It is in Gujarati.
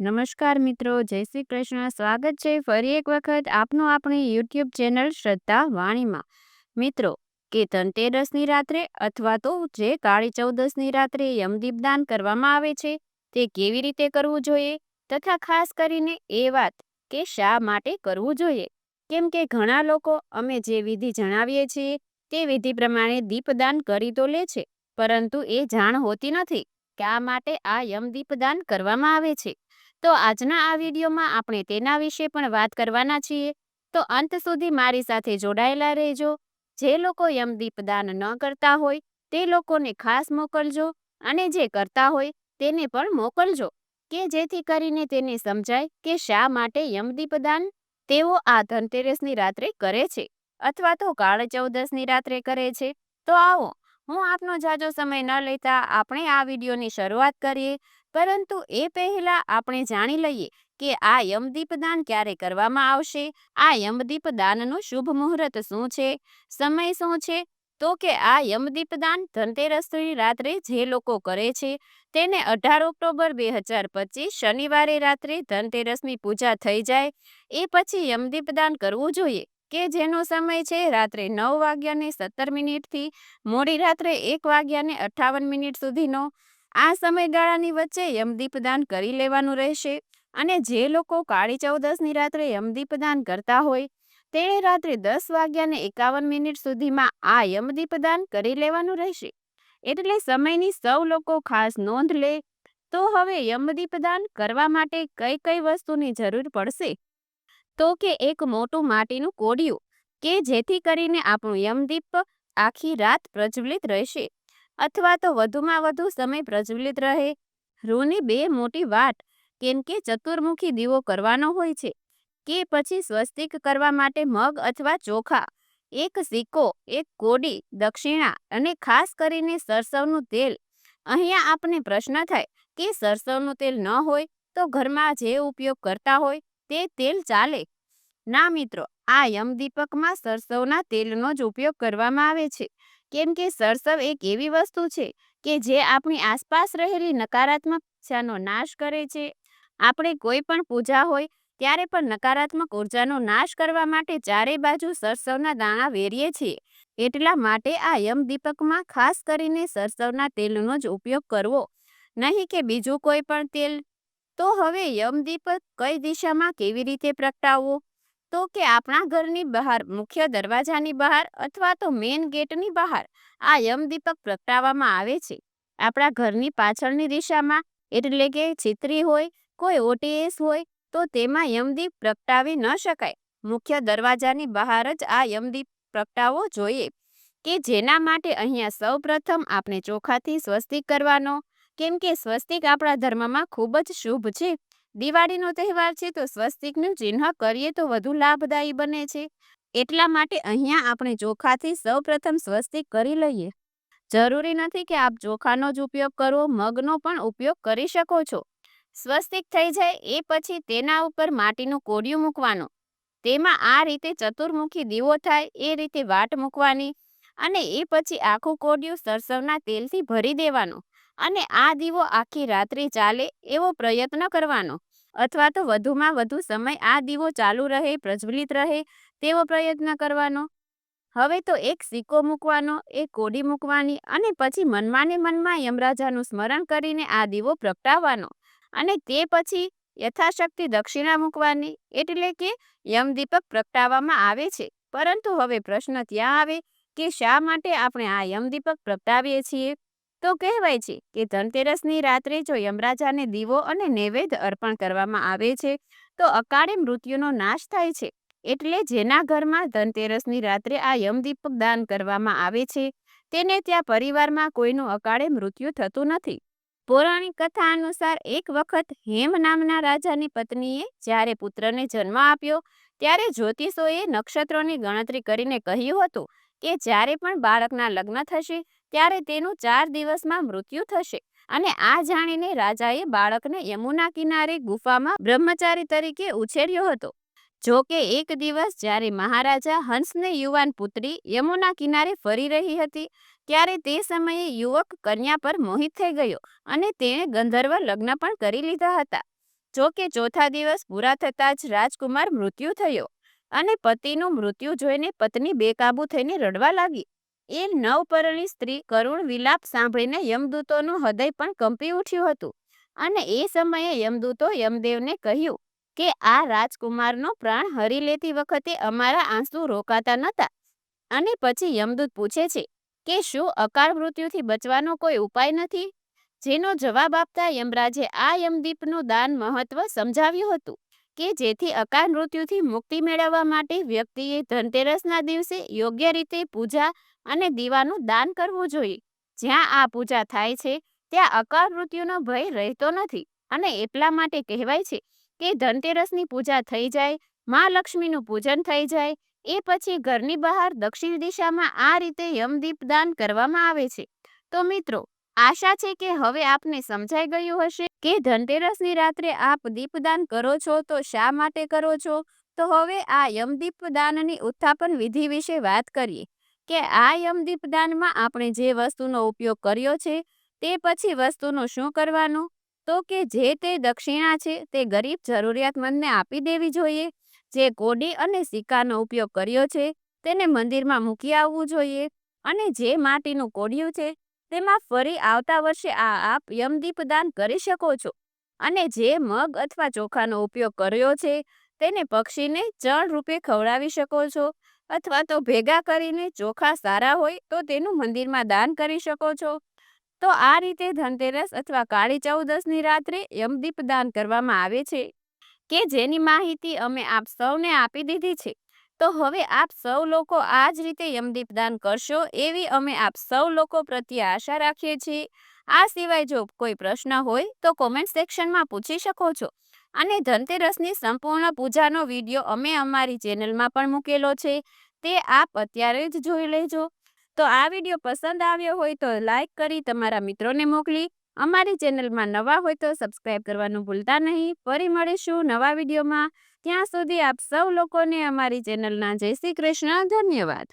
નમસ્કાર મિત્રો, જય શ્રી કૃષ્ણ. સ્વાગત છે ફરી એક વખત આપનું આપણી યુટ્યુબ ચેનલ શ્રદ્ધા વાણીમાં. મિત્રો, કે ધનતેરસની રાત્રે અથવા તો જે કાળી ચૌદસની રાત્રે યમદીપદાન કરવામાં આવે છે તે કેવી રીતે કરવું જોઈએ, તથા ખાસ કરીને એ વાત કે શા માટે કરવું જોઈએ. કેમ કે ઘણા લોકો અમે જે વિધિ જણાવીએ છીએ તે વિધિ પ્રમાણે દીપદાન કરી તો લે છે, પરંતુ એ જાણ હોતી નથી કે આ માટે આ યમદીપદાન કરવામાં આવે છે. તો આજના આ વિડીયોમાં આપણે તેના વિશે પણ વાત કરવાના છીએ. તો અંત સુધી મારી સાથે જોડાયેલા રહેજો. જે લોકો યમદીપદાન ન કરતા હોય તે લોકોને ખાસ મોકલજો, અને જે કરતા હોય તેને પણ મોકલજો, કે જેથી કરીને તેને સમજાય કે શા માટે યમદીપદાન તેઓ આ ધનતેરસની રાત્રે કરે છે અથવા તો કાળ ચૌદસની રાત્રે કરે છે. તો આવો, હું આપનો જાજો સમય ન લેતા આપણે આ વિડીયોની શરૂઆત કરીએ. પરંતુ એ પહેલા આપણે જાણી લઈએ કે આ યમદીપદાન ક્યારે કરવામાં આવશે, આ યમદીપદાનનું શુભ મુહૂર્ત શું છે, સમય શું છે. તો કે આ યમદીપદાન ધનતેરસની રાત્રે જે લોકો કરે છે તેને 18 ઓક્ટોબર 2025 શનિવારે રાત્રે ધનતેરસની પૂજા થઈ જાય એ પછી યમદીપદાન કરવું જોઈએ, કે જેનો સમય છે રાત્રે 9:17 થી મોડી રાત્રે 1:58 સુધીનો. આ સમયગાળાની વચ્ચે યમદીપદાન કરી લેવાનું રહેશે. અને જે લોકો કાળી ચૌદસની રાત્રે યમદીપદાન કરતા હોય તેણે રાત્રે 10:51 સુધીમાં આ યમદીપદાન કરી લેવાનું રહેશે. એટલે સમયની સૌ લોકો ખાસ નોંધ લે. તો હવે યમદીપદાન કરવા માટે કઈ કઈ વસ્તુની જરૂર પડશે. તો કે એક મોટું માટીનું કોડિયું, કે જેથી કરીને આપણું યમદીપ આખી રાત પ્રજ્વલિત રહેશે અથવા તો વધુમાં વધુ સમય પ્રજ્વલિત રહે. રૂની 2 મોટી વાટ, કેમ કે ચતુર્મુખી દીવો કરવાનો હોય છે. કે પછી સ્વસ્તિક કરવા માટે મગ અથવા ચોખા, એક સિક્કો, એક કોડી, દક્ષિણા અને ખાસ કરીને સરસવનું તેલ. અહીંયા આપને પ્રશ્ન થાય કે સરસવનું તેલ ન હોય તો ઘરમાં જે ઉપયોગ કરતા હોય તે તેલ ચાલે? ના મિત્રો, આ યમદીપકમાં સરસવના તેલનો જ ઉપયોગ કરવામાં આવે છે. કેમ કે સરસવ એક એવી વસ્તુ છે કે જે આપણી આસપાસ રહેલી નકારાત્મક ઉર્જાનો નાશ કરે છે. આપણે કોઈ પણ પૂજા હોય ત્યારે પણ નકારાત્મક ઉર્જાનો નાશ કરવા માટે ચારે બાજુ સરસવના દાણા વેરીએ છીએ. એટલા માટે આ યમદીપકમાં ખાસ કરીને સરસવના તેલનો જ ઉપયોગ કરવો, નહીં કે બીજું કોઈ પણ તેલ. તો હવે યમદીપક કઈ દિશામાં કેવી રીતે પ્રગટાવવો. તો કે આપણા ઘરની બહાર મુખ્ય દરવાજાની બહાર અથવા તો મેઇન ગેટની બહાર આ યમદીપક પ્રગટાવવામાં આવે છે. આપણા ઘરની પાછળની દિશામાં, એટલે કે છિત્રી હોય, કોઈ ઓટીએસ હોય તો તેમાં યમદીપ પ્રગટાવી ન શકાય. મુખ્ય દરવાજાની બહાર જ આ યમદીપ પ્રગટાવવો જોઈએ, કે જેના માટે અહીંયા સૌ પ્રથમ આપણે ચોખાથી સ્વસ્તિક કરવાનો. કેમ કે સ્વસ્તિક આપણા ધર્મમાં ખૂબ જ શુભ છે. દિવાળીનો તહેવાર છે તો સ્વસ્તિકનું ચિહ્ન કરીએ તો વધુ લાભદાયી બને છે. એટલા માટે અહીંયા આપણે ચોખાથી સૌ પ્રથમ સ્વસ્તિક કરી લઈએ. જરૂરી નથી કે આપ ચોખાનો જ ઉપયોગ કરો, મગનો પણ ઉપયોગ કરી શકો છો. સ્વસ્તિક થઈ જાય એ પછી તેના ઉપર માટીનું કોડિયું મૂકવાનું. તેમાં આ રીતે ચતુર્મુખી દીવો થાય એ રીતે વાટ મૂકવાની, અને એ પછી આખું કોડિયું સરસવના તેલથી ભરી દેવાનું. અને આ દીવો આખી રાત્રિ ચાલે એવો પ્રયત્ન કરવાનો, અથવા તો વધુમાં વધુ સમય આ દીવો ચાલુ રહે, પ્રજ્વલિત રહે તેવો પ્રયત્ન કરવાનો. હવે તો એક સિક્કો મૂકવાનો, એક કોડી મૂકવાની, અને પછી મનમાં ને મનમાં યમરાજાનું સ્મરણ કરીને આ દીવો પ્રગટાવવાનો. અને તે પછી યથાશક્તિ દક્ષિણા મૂકવાની. એટલે કે યમદીપક પ્રગટાવવામાં આવે છે. પરંતુ હવે પ્રશ્ન ત્યાં આવે કે શા માટે આપણે આ યમદીપક પ્રગટાવીએ છીએ. તો કહેવાય છે કે ધનતેરસની રાત્રે જો યમરાજાને દીવો અને નૈવેદ્ય અર્પણ કરવામાં આવે છે તો અકાળે મૃત્યુનો નાશ થાય છે. એટલે જેના ઘરમાં ધનતેરસની રાત્રે આ યમદીપક દાન કરવામાં આવે છે તેને ત્યાં પરિવારમાં કોઈનું અકાળે મૃત્યુ થતું નથી. પૌરાણિક કથા અનુસાર એક વખત હેમ નામના રાજાની પત્નીએ જ્યારે પુત્રને જન્મ આપ્યો ત્યારે જ્યોતિષોએ નક્ષત્રોની ગણતરી કરીને કહ્યું હતું કે જ્યારે પણ બાળકના લગ્ન થશે ત્યારે તેનું 4 દિવસમાં મૃત્યુ થશે. અને આ જાણીને રાજાએ બાળકને યમુના કિનારે ગુફામાં બ્રહ્મચારી તરીકે ઉછેર્યો હતો. જો કે એક દિવસ જ્યારે મહારાજા હંસને યુવાન પુત્રી યમુના કિનારે ફરી રહી હતી ત્યારે તે સમયે યુવક કન્યા પર મોહિત થઈ ગયો અને તેણે ગંધર્વ લગ્ન પણ કરી લીધા હતા. જો કે ચોથા દિવસ પૂરા થતાં જ રાજકુમાર મૃત્યુ થયો અને પતિનું મૃત્યુ જોઈને પત્ની બેકાબૂ થઈને રડવા લાગી. એ નવપરણી સ્ત્રી કરુણ વિલાપ સાંભળીને યમદૂતોનું હૃદય પણ કંપી ઉઠ્યું હતું અને એ સમયે યમદૂતો યમદેવને કહ્યું કે આ રાજકુમારનો પ્રાણ હરી લેતી વખતે અમારા આંસુ રોકાતા નહોતા. અને પછી યમદૂત પૂછે છે કે શું અકાળ મૃત્યુથી બચવાનો કોઈ ઉપાય નથી? જેનો જવાબ આપતા યમરાજે આ યમદીપનું દાન મહત્વ સમજાવ્યું હતું કે જેથી અકાળ મૃત્યુથી મુક્તિ મેળવવા માટે વ્યક્તિએ ધનતેરસના દિવસે યોગ્ય રીતે પૂજા અને દીવાનું દાન કરવું જોઈએ. જ્યાં આ પૂજા થાય છે ત્યાં અકાળ મૃત્યુનો ભય રહેતો નથી અને એટલા માટે કહેવાય છે કે ધનતેરસની પૂજા થઈ જાય, મા લક્ષ્મીનું પૂજન થઈ જાય એ પછી ઘરની બહાર દક્ષિણ દિશામાં આ રીતે યમદીપદાન કરવામાં આવે છે. તો મિત્રો, આશા છે કે હવે આપને સમજાઈ ગયું હશે કે ધનતેરસની રાત્રે આપ દીપદાન કરો છો તો શા માટે કરો છો. તો હવે આ યમદીપદાનની ઉત્થાપન વિધિ વિશે વાત કરીએ કે આ યમદીપદાનમાં આપણે જે વસ્તુનો ઉપયોગ કર્યો છે તે પછી વસ્તુનું શું કરવાનું. તો કે જે તે દક્ષિણા છે તે ગરીબ જરૂરિયાતમંદને આપી દેવી જોઈએ. જે કોડી અને સિક્કાનો ઉપયોગ કર્યો છે તેને મંદિરમાં મૂકી આવવું જોઈએ અને જે માટીનું કોડિયું છે તેમાં ફરી આવતા વર્ષે આપ યમદીપદાન કરી શકો છો. અને જે મગ અથવા ચોખાનો ઉપયોગ કર્યો છે તેને પક્ષીને ચણ રૂપે ખવડાવી શકો છો અથવા તો ભેગા કરીને ચોખા સારા હોય તો તેનું મંદિરમાં દાન કરી શકો છો. તો આ રીતે ધનતેરસ અથવા કાળી ચૌદસની રાત્રે યમદીપદાન કરવામાં આવે છે કે જેની માહિતી અમે આપ સૌને આપી દીધી છે. તો હવે આપ સૌ લોકો આ જ રીતે યમદીપદાન કરશો એવી અમે આપ સૌ લોકો પ્રત્યે આશા રાખીએ છીએ. આ સિવાય જો કોઈ પ્રશ્ન હોય તો કોમેન્ટ સેક્શનમાં પૂછી શકો છો અને ધનતેરસની સંપૂર્ણ પૂજાનો વિડીયો અમે અમારી ચેનલમાં પણ મૂકેલો છે, તે આપ અત્યારે જ જોઈ લેજો. તો આ વિડીયો પસંદ આવ્યો હોય તો લાઈક કરી તમારા મિત્રોને મોકલી, અમારી ચેનલમાં નવા હોય તો સબસ્ક્રાઇબ કરવાનું ભૂલતા નહીં. ફરી મળીશું નવા વિડીયોમાં. ત્યાં સુધી આપ સૌ લોકોને અમારી ચેનલના જય શ્રી કૃષ્ણ. ધન્યવાદ.